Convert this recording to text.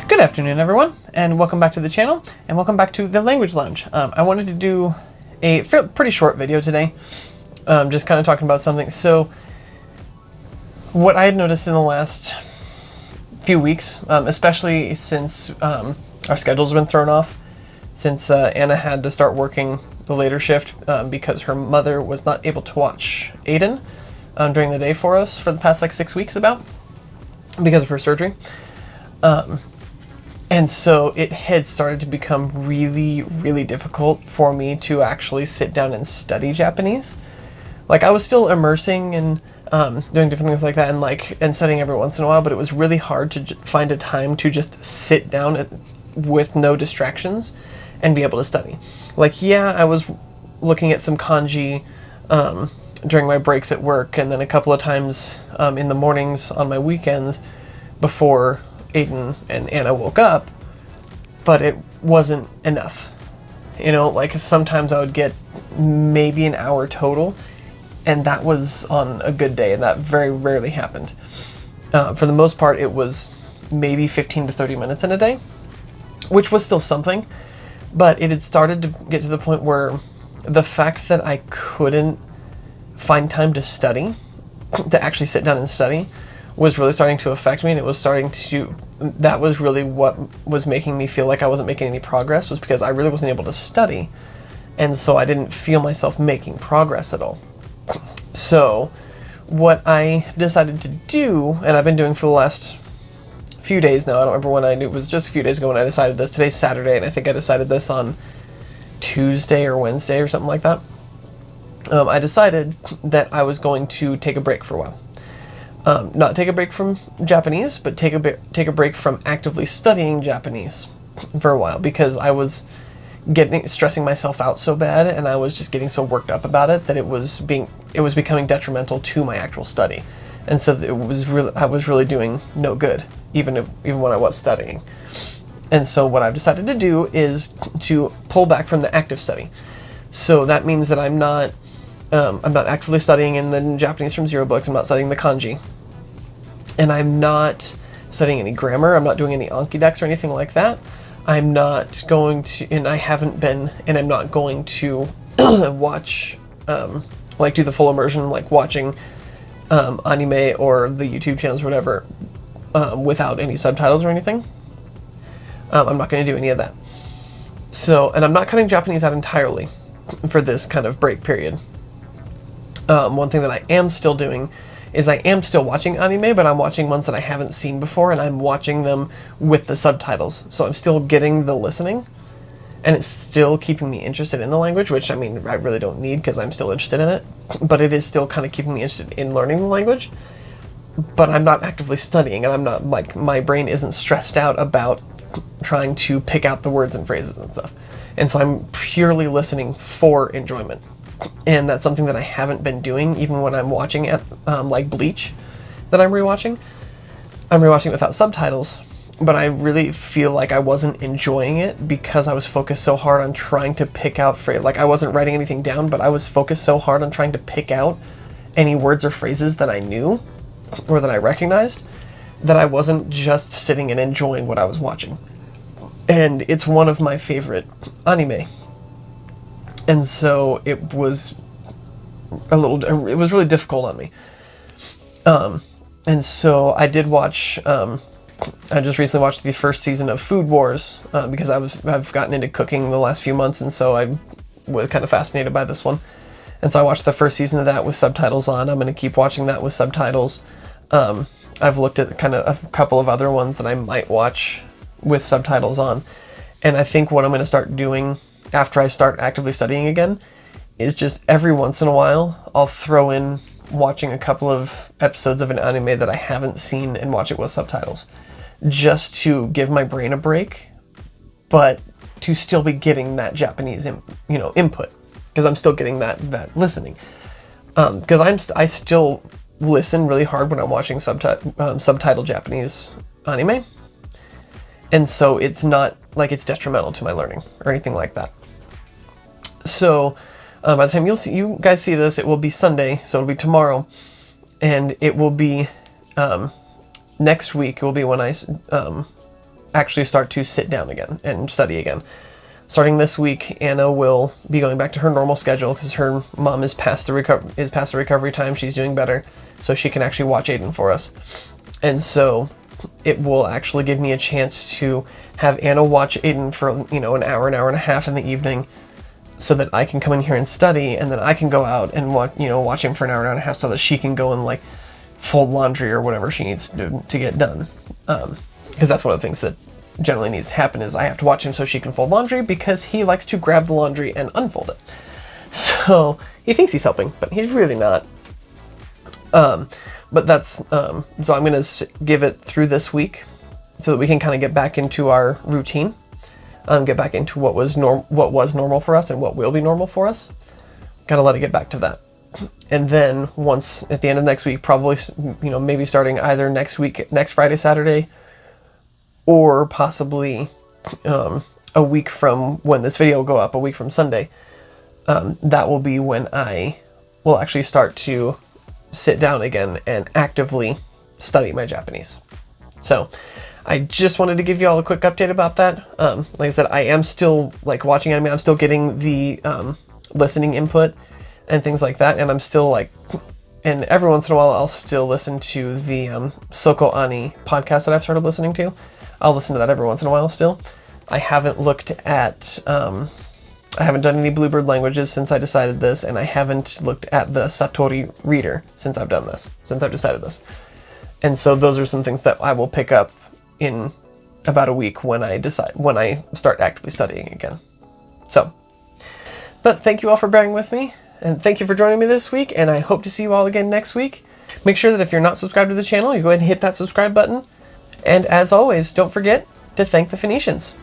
Good afternoon, everyone, and welcome back to the channel, and welcome back to the Language Lounge. I wanted to do a pretty short video today, just kind of talking about something. So, what I had noticed in the last few weeks, especially since our schedule's been thrown off, since Anna had to start working the later shift because her mother was not able to watch Aiden during the day for us for the past like 6 weeks because of her surgery. And so it had started to become really, really difficult for me to actually sit down and study Japanese. Like, I was still immersing and doing different things like that and studying every once in a while, but it was really hard to find a time to just sit down with no distractions and be able to study. Like, yeah, I was looking at some kanji during my breaks at work, and then a couple of times in the mornings on my weekend before Aiden and Anna woke up, but it wasn't enough. You know, like sometimes I would get maybe an hour total, and that was on a good day, and that very rarely happened. For the most part, it was maybe 15 to 30 minutes in a day, which was still something, but it had started to get to the point where the fact that I couldn't find time to study, to actually sit down and study, was really starting to affect me, and that was really what was making me feel like I wasn't making any progress, was because I really wasn't able to study, and so I didn't feel myself making progress at all. So what I decided to do, and I've been doing for the last few days now, I don't remember when I knew, it was just a few days ago when I decided this. Today's Saturday, and I think I decided this on Tuesday or Wednesday or something like that. I decided that I was going to take a break for a while. Not take a break from Japanese, but take a break from actively studying Japanese for a while, because I was stressing myself out so bad, and I was just getting so worked up about it that it was becoming detrimental to my actual study, and so I was really doing no good, even when I was studying. And so what I've decided to do is to pull back from the active study. So that means that I'm not actively studying in the Japanese from Zero books. I'm not studying the kanji. And I'm not studying any grammar. I'm not doing any Anki decks or anything like that. I'm not going to, and I haven't been, and I'm not going to watch, do the full immersion, like watching anime or the YouTube channels or whatever, without any subtitles or anything. I'm not going to do any of that. So, and I'm not cutting Japanese out entirely for this kind of break period. One thing that I am still doing is I am still watching anime, but I'm watching ones that I haven't seen before, and I'm watching them with the subtitles. So I'm still getting the listening, and it's still keeping me interested in the language, which, I mean, I really don't need because I'm still interested in it, but it is still kind of keeping me interested in learning the language. But I'm not actively studying, and I'm not, like, my brain isn't stressed out about trying to pick out the words and phrases and stuff. And so I'm purely listening for enjoyment. And that's something that I haven't been doing, even when I'm watching it, like Bleach, that I'm rewatching. I'm rewatching without subtitles, but I really feel like I wasn't enjoying it because I was focused so hard on trying to pick out phrases. Like, I wasn't writing anything down, but I was focused so hard on trying to pick out any words or phrases that I knew or that I recognized, that I wasn't just sitting and enjoying what I was watching. And it's one of my favorite anime. And so it was really difficult on me. And so I did watch, I just recently watched the first season of Food Wars, because I've gotten into cooking the last few months, and so I was kind of fascinated by this one. And so I watched the first season of that with subtitles on. I'm going to keep watching that with subtitles. I've looked at kind of a couple of other ones that I might watch with subtitles on. And I think what I'm going to start doing after I start actively studying again is just every once in a while I'll throw in watching a couple of episodes of an anime that I haven't seen and watch it with subtitles, just to give my brain a break, but to still be getting that Japanese input, because I'm still getting that listening, because I still listen really hard when I'm watching subtitled Japanese anime, and so it's not like it's detrimental to my learning or anything like that. So by the time you guys see this, it will be Sunday, so it'll be tomorrow, and it will be next week. It will be when I actually start to sit down again and study again. Starting this week, Anna will be going back to her normal schedule because her mom is past the recovery time. She's doing better, so she can actually watch Aiden for us. And so it will actually give me a chance to have Anna watch Aiden for, an hour and a half in the evening, so that I can come in here and study, and then I can go out and watch him for an hour and a half, so that she can go and like fold laundry or whatever she needs to do to get done. Because that's one of the things that generally needs to happen, is I have to watch him so she can fold laundry, because he likes to grab the laundry and unfold it. So he thinks he's helping, but he's really not. But that's so I'm gonna give it through this week so that we can kind of get back into our routine, get back into what was normal for us and what will be normal for us. Gotta let it get back to that. And then once at the end of next week, probably maybe starting either next Friday, Saturday, or possibly a week from when this video will go up, a week from Sunday, that will be when I will actually start to sit down again and actively study my Japanese. So I just wanted to give you all a quick update about that. Like I said, I am still watching anime. I'm still getting the listening input and things like that, and I'm still and every once in a while I'll still listen to the Soko Ani podcast that I've started listening to. I'll listen to that every once in a while still. I haven't looked at, I haven't done any Bluebird languages since I decided this, and I haven't looked at the Satori reader since I've decided this. And so those are some things that I will pick up in about a week when I start actively studying again. So, but thank you all for bearing with me, and thank you for joining me this week, and I hope to see you all again next week. Make sure that if you're not subscribed to the channel, you go ahead and hit that subscribe button. And as always, don't forget to thank the Phoenicians.